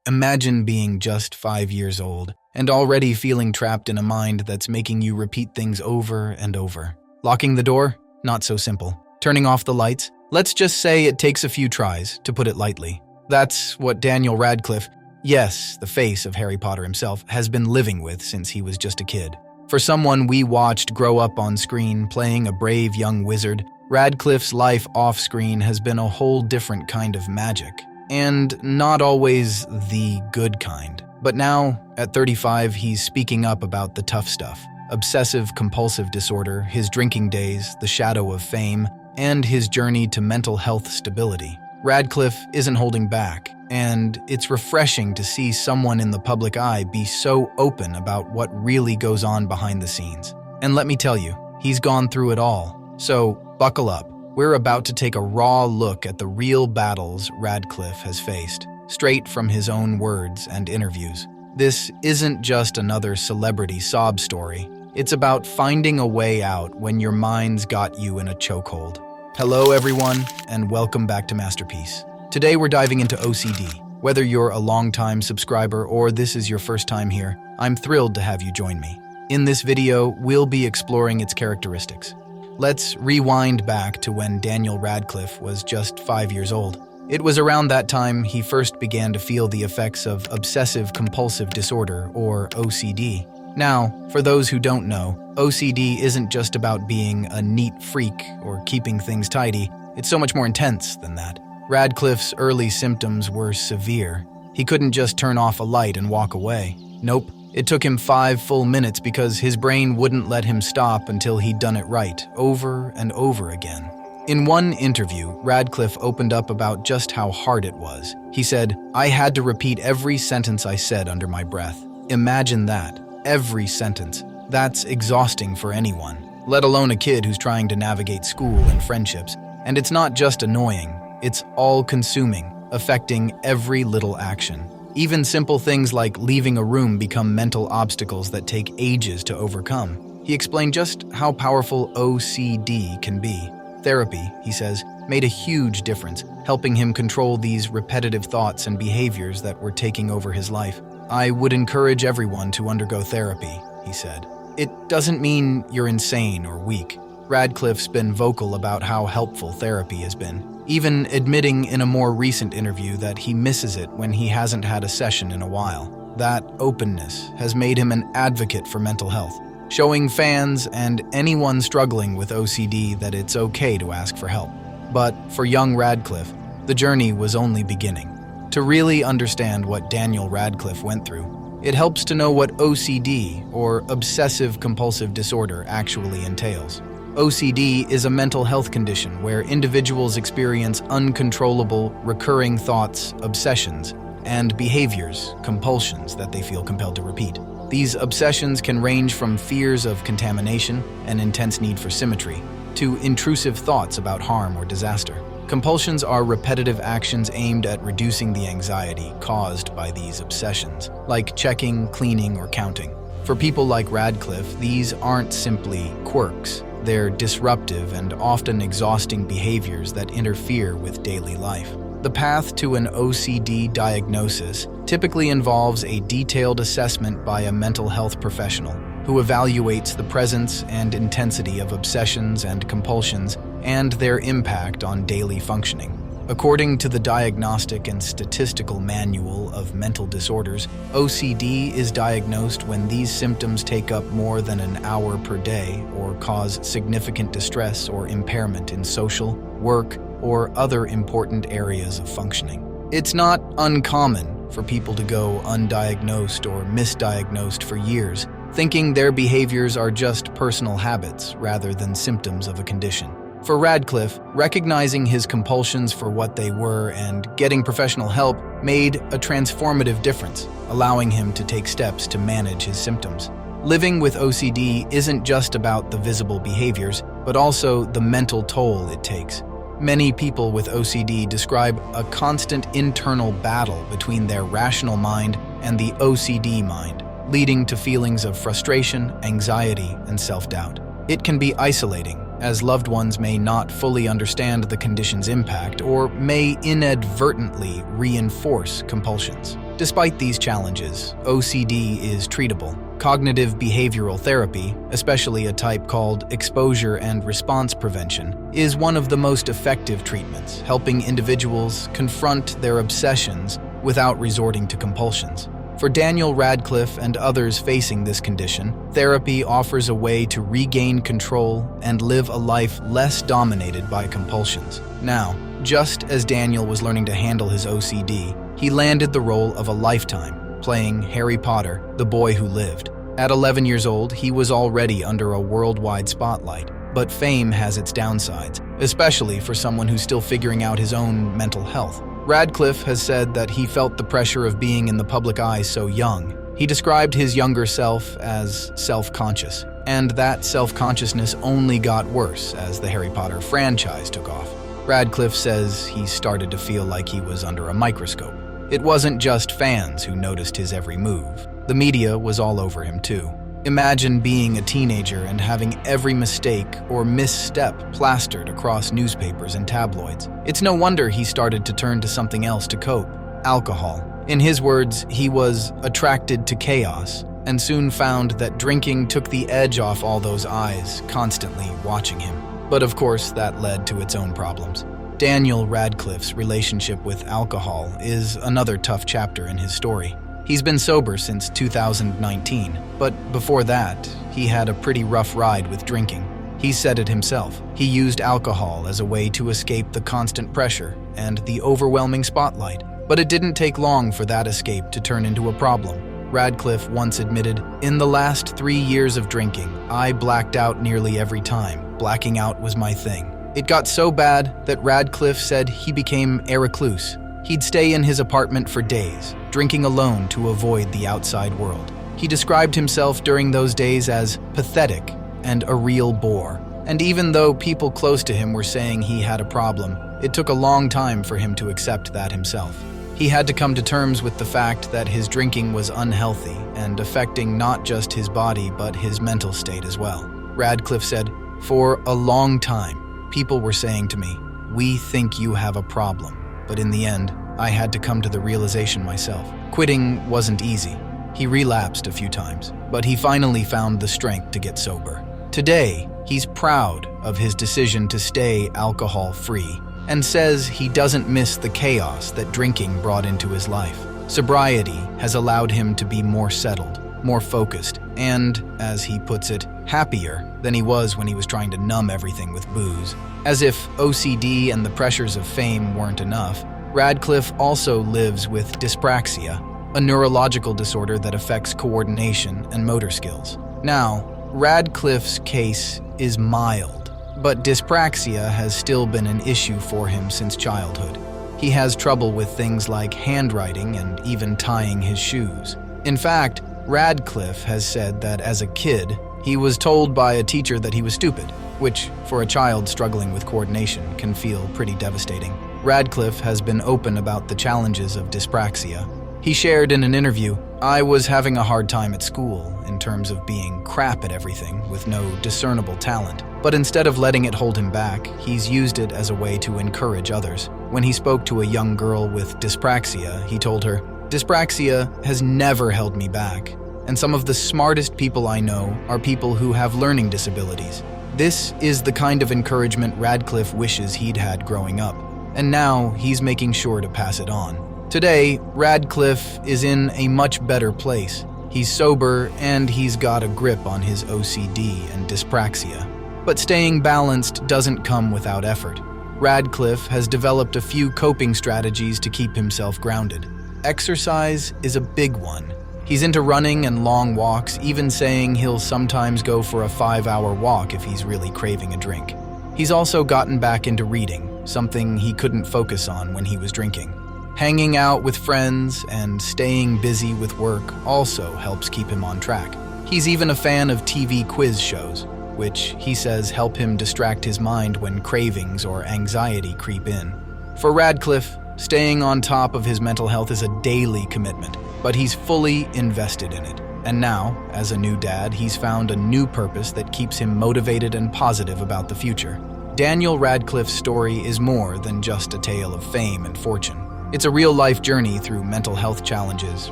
Imagine being just 5 years old and already feeling trapped in a mind that's making you repeat things over and over. Locking the door? Not so simple. Turning off the lights? Let's just say it takes a few tries, to put it lightly. That's what Daniel Radcliffe, yes, the face of Harry Potter himself, has been living with since he was just a kid. For someone we watched grow up on screen playing a brave young wizard, Radcliffe's life off-screen has been a whole different kind of magic. And not always the good kind. But now, at 35, he's speaking up about the tough stuff. Obsessive-compulsive disorder, his drinking days, the shadow of fame, and his journey to mental health stability. Radcliffe isn't holding back, and it's refreshing to see someone in the public eye be so open about what really goes on behind the scenes. And let me tell you, he's gone through it all. So, buckle up. We're about to take a raw look at the real battles Radcliffe has faced, straight from his own words and interviews. This isn't just another celebrity sob story. It's about finding a way out when your mind's got you in a chokehold. Hello everyone, and welcome back to Masterpiece. Today we're diving into OCD. Whether you're a long-time subscriber or this is your first time here, I'm thrilled to have you join me. In this video, we'll be exploring its characteristics. Let's rewind back to when Daniel Radcliffe was just 5 years old. It was around that time he first began to feel the effects of obsessive-compulsive disorder, or OCD. Now, for those who don't know, OCD isn't just about being a neat freak or keeping things tidy. It's so much more intense than that. Radcliffe's early symptoms were severe. He couldn't just turn off a light and walk away. Nope. It took him 5 full minutes because his brain wouldn't let him stop until he'd done it right, over and over again. In one interview, Radcliffe opened up about just how hard it was. He said, "I had to repeat every sentence I said under my breath." Imagine that. Every sentence. That's exhausting for anyone, let alone a kid who's trying to navigate school and friendships. And it's not just annoying, it's all-consuming, affecting every little action. Even simple things like leaving a room become mental obstacles that take ages to overcome. He explained just how powerful OCD can be. Therapy, he says, made a huge difference, helping him control these repetitive thoughts and behaviors that were taking over his life. "I would encourage everyone to undergo therapy," he said. "It doesn't mean you're insane or weak." Radcliffe's been vocal about how helpful therapy has been, even admitting in a more recent interview that he misses it when he hasn't had a session in a while. That openness has made him an advocate for mental health, showing fans and anyone struggling with OCD that it's okay to ask for help. But for young Radcliffe, the journey was only beginning. To really understand what Daniel Radcliffe went through, it helps to know what OCD, or obsessive-compulsive disorder, actually entails. OCD is a mental health condition where individuals experience uncontrollable, recurring thoughts, obsessions, and behaviors, compulsions that they feel compelled to repeat. These obsessions can range from fears of contamination, an intense need for symmetry, to intrusive thoughts about harm or disaster. Compulsions are repetitive actions aimed at reducing the anxiety caused by these obsessions, like checking, cleaning, or counting. For people like Radcliffe, these aren't simply quirks. They're disruptive and often exhausting behaviors that interfere with daily life. The path to an OCD diagnosis typically involves a detailed assessment by a mental health professional who evaluates the presence and intensity of obsessions and compulsions and their impact on daily functioning. According to the Diagnostic and Statistical Manual of Mental Disorders, OCD is diagnosed when these symptoms take up more than an hour per day or cause significant distress or impairment in social, work, or other important areas of functioning. It's not uncommon for people to go undiagnosed or misdiagnosed for years, thinking their behaviors are just personal habits rather than symptoms of a condition. For Radcliffe, recognizing his compulsions for what they were and getting professional help made a transformative difference, allowing him to take steps to manage his symptoms. Living with OCD isn't just about the visible behaviors, but also the mental toll it takes. Many people with OCD describe a constant internal battle between their rational mind and the OCD mind, leading to feelings of frustration, anxiety, and self-doubt. It can be isolating, as loved ones may not fully understand the condition's impact or may inadvertently reinforce compulsions. Despite these challenges, OCD is treatable. Cognitive behavioral therapy, especially a type called exposure and response prevention, is one of the most effective treatments, helping individuals confront their obsessions without resorting to compulsions. For Daniel Radcliffe and others facing this condition, therapy offers a way to regain control and live a life less dominated by compulsions. Now, just as Daniel was learning to handle his OCD, he landed the role of a lifetime, playing Harry Potter, the boy who lived. At 11 years old, he was already under a worldwide spotlight, but fame has its downsides, especially for someone who's still figuring out his own mental health. Radcliffe has said that he felt the pressure of being in the public eye so young. He described his younger self as self-conscious, and that self-consciousness only got worse as the Harry Potter franchise took off. Radcliffe says he started to feel like he was under a microscope. It wasn't just fans who noticed his every move. The media was all over him too. Imagine being a teenager and having every mistake or misstep plastered across newspapers and tabloids. It's no wonder he started to turn to something else to cope: alcohol. In his words, he was attracted to chaos and soon found that drinking took the edge off all those eyes constantly watching him. But of course, that led to its own problems. Daniel Radcliffe's relationship with alcohol is another tough chapter in his story. He's been sober since 2019, but before that, he had a pretty rough ride with drinking. He said it himself. He used alcohol as a way to escape the constant pressure and the overwhelming spotlight. But it didn't take long for that escape to turn into a problem. Radcliffe once admitted, "In the last 3 years of drinking, I blacked out nearly every time. Blacking out was my thing." It got so bad that Radcliffe said he became a recluse. He'd stay in his apartment for days, drinking alone to avoid the outside world. He described himself during those days as pathetic and a real bore. And even though people close to him were saying he had a problem, it took a long time for him to accept that himself. He had to come to terms with the fact that his drinking was unhealthy and affecting not just his body but his mental state as well. Radcliffe said, "For a long time, people were saying to me, 'We think you have a problem.' But in the end, I had to come to the realization myself. Quitting wasn't easy. He relapsed a few times, but he finally found the strength to get sober. Today, he's proud of his decision to stay alcohol-free and says he doesn't miss the chaos that drinking brought into his life. Sobriety has allowed him to be more settled, more focused, and, as he puts it, happier than he was when he was trying to numb everything with booze. As if OCD and the pressures of fame weren't enough, Radcliffe also lives with dyspraxia, a neurological disorder that affects coordination and motor skills. Now, Radcliffe's case is mild, but dyspraxia has still been an issue for him since childhood. He has trouble with things like handwriting and even tying his shoes. In fact, Radcliffe has said that as a kid, he was told by a teacher that he was stupid, which, for a child struggling with coordination, can feel pretty devastating. Radcliffe has been open about the challenges of dyspraxia. He shared in an interview, "I was having a hard time at school in terms of being crap at everything with no discernible talent. But instead of letting it hold him back, he's used it as a way to encourage others." When he spoke to a young girl with dyspraxia, he told her, "Dyspraxia has never held me back. And some of the smartest people I know are people who have learning disabilities." This is the kind of encouragement Radcliffe wishes he'd had growing up, and now he's making sure to pass it on. Today, Radcliffe is in a much better place. He's sober and he's got a grip on his OCD and dyspraxia. But staying balanced doesn't come without effort. Radcliffe has developed a few coping strategies to keep himself grounded. Exercise is a big one. He's into running and long walks, even saying he'll sometimes go for a 5-hour walk if he's really craving a drink. He's also gotten back into reading, something he couldn't focus on when he was drinking. Hanging out with friends and staying busy with work also helps keep him on track. He's even a fan of TV quiz shows, which he says help him distract his mind when cravings or anxiety creep in. For Radcliffe, staying on top of his mental health is a daily commitment, but he's fully invested in it. And now, as a new dad, he's found a new purpose that keeps him motivated and positive about the future. Daniel Radcliffe's story is more than just a tale of fame and fortune. It's a real-life journey through mental health challenges,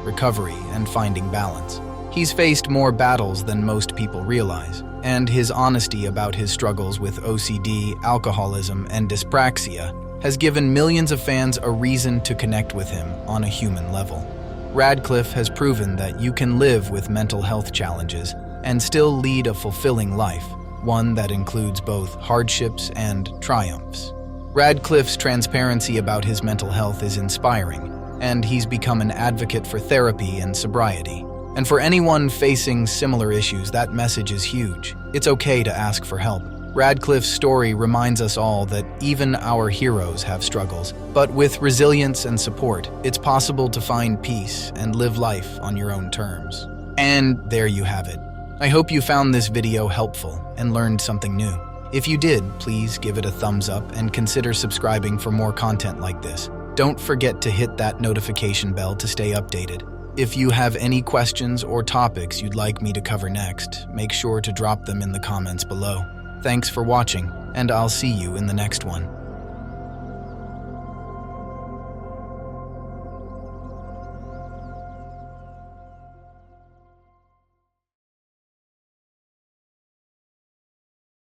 recovery, and finding balance. He's faced more battles than most people realize, and his honesty about his struggles with OCD, alcoholism, and dyspraxia has given millions of fans a reason to connect with him on a human level. Radcliffe has proven that you can live with mental health challenges and still lead a fulfilling life, one that includes both hardships and triumphs. Radcliffe's transparency about his mental health is inspiring, and he's become an advocate for therapy and sobriety. And for anyone facing similar issues, that message is huge. It's okay to ask for help. Radcliffe's story reminds us all that even our heroes have struggles, but with resilience and support, it's possible to find peace and live life on your own terms. And there you have it. I hope you found this video helpful and learned something new. If you did, please give it a thumbs up and consider subscribing for more content like this. Don't forget to hit that notification bell to stay updated. If you have any questions or topics you'd like me to cover next, make sure to drop them in the comments below. Thanks for watching, and I'll see you in the next one.